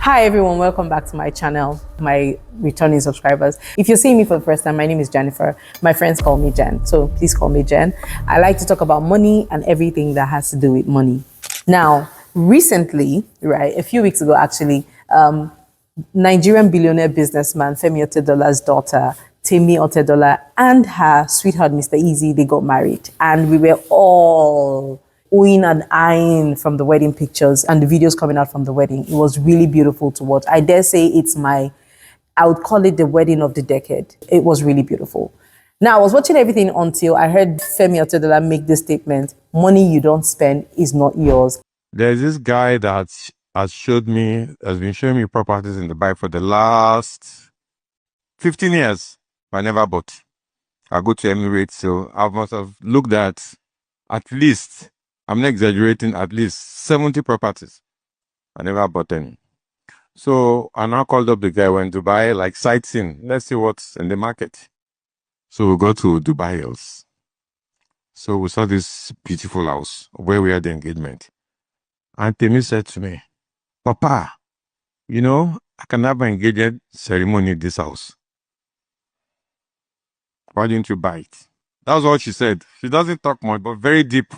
Hi everyone, welcome back to my channel, my returning subscribers. If you're seeing me for the first time, my name is Jennifer. My friends call me Jen, so please call me Jen. I like to talk about money and everything that has to do with money. Now, recently, right, a few weeks ago actually, Nigerian billionaire businessman Femi Otedola's daughter, Femi Otedola, and her sweetheart, Mr. Easy, they got married. And we were all oohing and eyeing from the wedding pictures and the videos coming out from the wedding. It was really beautiful to watch. I dare say I would call it the wedding of the decade. It was really beautiful. Now, I was watching everything until I heard Femi Otedola make this statement: money you don't spend is not yours. There's this guy that has been showing me properties in Dubai for the last 15 years. I never bought. I go to Emirates, so I must have looked at least, I'm not exaggerating, at least 70 properties. I never bought any. So I now called up the guy, went to buy, like, sightseeing. Let's see what's in the market. So we go to Dubai Hills. So we saw this beautiful house where we had the engagement. And Temi said to me, "Papa, I can have an engagement ceremony in this house. Why didn't you buy it?" That's what she said. She doesn't talk much, but very deep.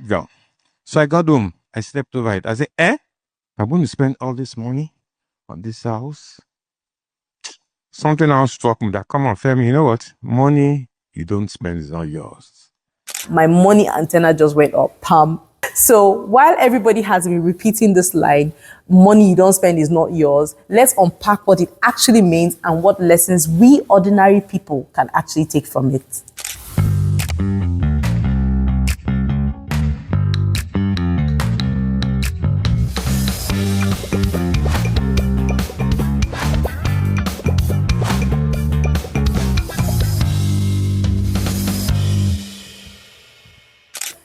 Yeah. So I got home. I slept over it. I said, I'm going to spend all this money on this house. Something else struck me that, come on, Femi, you know what? Money you don't spend is not yours. My money antenna just went up, pam. So while everybody has been repeating this line, money you don't spend is not yours, let's unpack what it actually means and what lessons we ordinary people can actually take from it.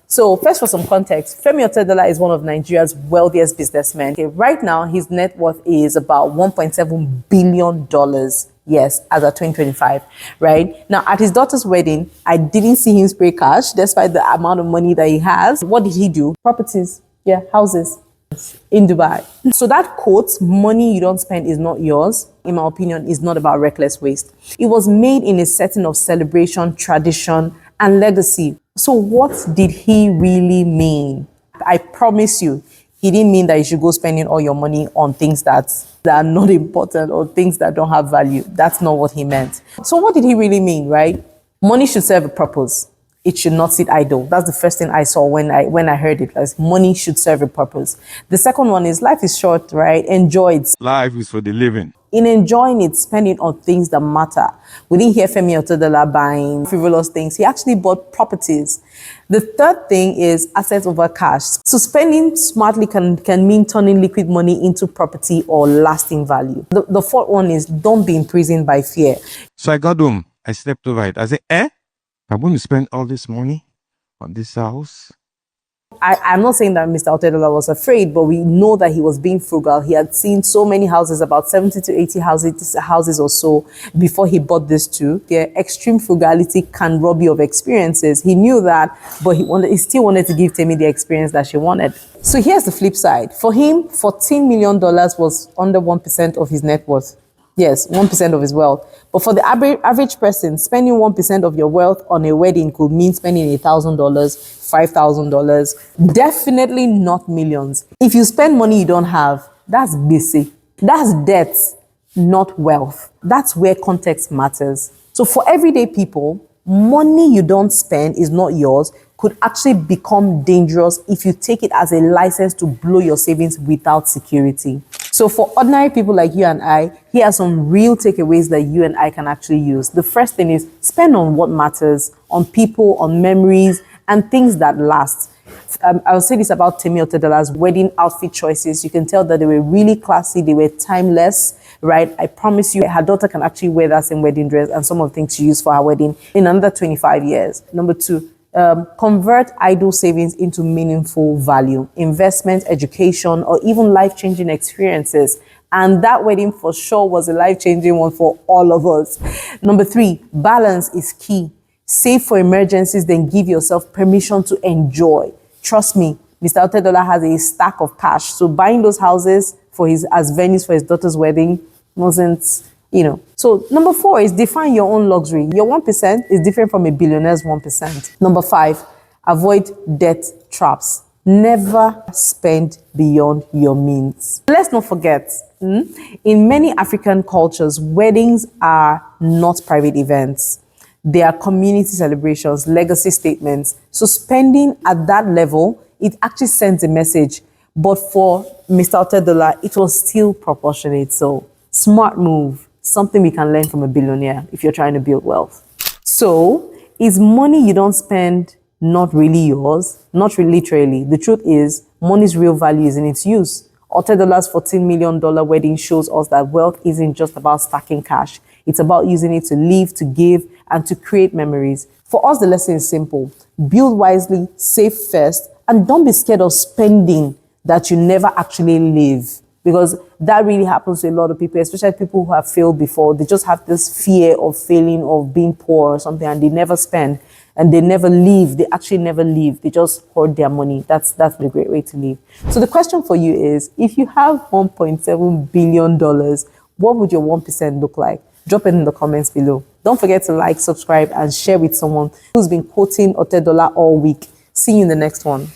So first, for some context, Femi Otedola is one of Nigeria's wealthiest businessmen. Okay, right now, his net worth is about $1.7 billion. Yes, as of 2025, right? Now, at his daughter's wedding, I didn't see him spray cash, despite the amount of money that he has. What did he do? Properties, houses in Dubai. So that quote, money you don't spend is not yours, in my opinion, is not about reckless waste. It was made in a setting of celebration, tradition, and legacy. So what did he really mean? I promise you, he didn't mean that you should go spending all your money on things that are not important or things that don't have value. That's not what he meant. So what did he really mean, right? Money should serve a purpose. It should not sit idle. That's the first thing I saw when I heard it. Like, money should serve a purpose. The second one is life is short, right? Enjoy it. Life is for the living. In enjoying it, spending on things that matter. We didn't hear Femi Otedola buying frivolous things. He actually bought properties. The third thing is assets over cash. So spending smartly can mean turning liquid money into property or lasting value. The fourth one is don't be imprisoned by fear. So I got home. I slept over it. I said, I'm going to spend all this money on this house. I'm not saying that Mr. Otedola was afraid, but we know that he was being frugal. He had seen so many houses, about 70 to 80 houses or so, before he bought this too. Their extreme frugality can rob you of experiences. He knew that, but he still wanted to give Temi the experience that she wanted. So here's the flip side. For him, $14 million was under 1% of his net worth. Yes, 1% of his wealth. But for the average person, spending 1% of your wealth on a wedding could mean spending $1,000, $5,000. Definitely not millions. If you spend money you don't have, that's basic. That's debt, not wealth. That's where context matters. So for everyday people, money you don't spend is not yours could actually become dangerous if you take it as a license to blow your savings without security. So for ordinary people like you and I, here are some real takeaways that you and I can actually use. The first thing is spend on what matters, on people, on memories, and things that last. I'll say this about Femi Otedola's wedding outfit choices. You can tell that they were really classy, they were timeless, right? I promise you, her daughter can actually wear that same wedding dress and some of the things she used for her wedding in another 25 years. Number two, convert idle savings into meaningful value, investment, education, or even life-changing experiences. And that wedding for sure was a life-changing one for all of us. Number three, balance is key. Save for emergencies, then give yourself permission to enjoy. Trust me, Mr. Otedola has a stack of cash. So buying those houses, for his as venues for his daughter's wedding. Wasn't, you know. So number 4 is define your own luxury. Your 1% is different from a billionaire's 1%. Number 5, avoid debt traps. Never spend beyond your means. Let's not forget, in many African cultures, weddings are not private events. They are community celebrations, legacy statements. So spending at that level, it actually sends a message. But for Mr. Otedola, it was still proportionate. So smart move, something we can learn from a billionaire if you're trying to build wealth. So is money you don't spend not really yours? Not really literally. The truth is, money's real value is in its use. Otedola's $14 million wedding shows us that wealth isn't just about stacking cash. It's about using it to live, to give, and to create memories. For us, the lesson is simple. Build wisely, save first, and don't be scared of spending that you never actually live. Because that really happens to a lot of people, especially people who have failed before. They just have this fear of failing, of being poor or something, and they never spend. And they never leave. They actually never leave. They just hoard their money. That's a great way to live. So the question for you is, if you have $1.7 billion, what would your 1% look like? Drop it in the comments below. Don't forget to like, subscribe, and share with someone who's been quoting Otedola all week. See you in the next one.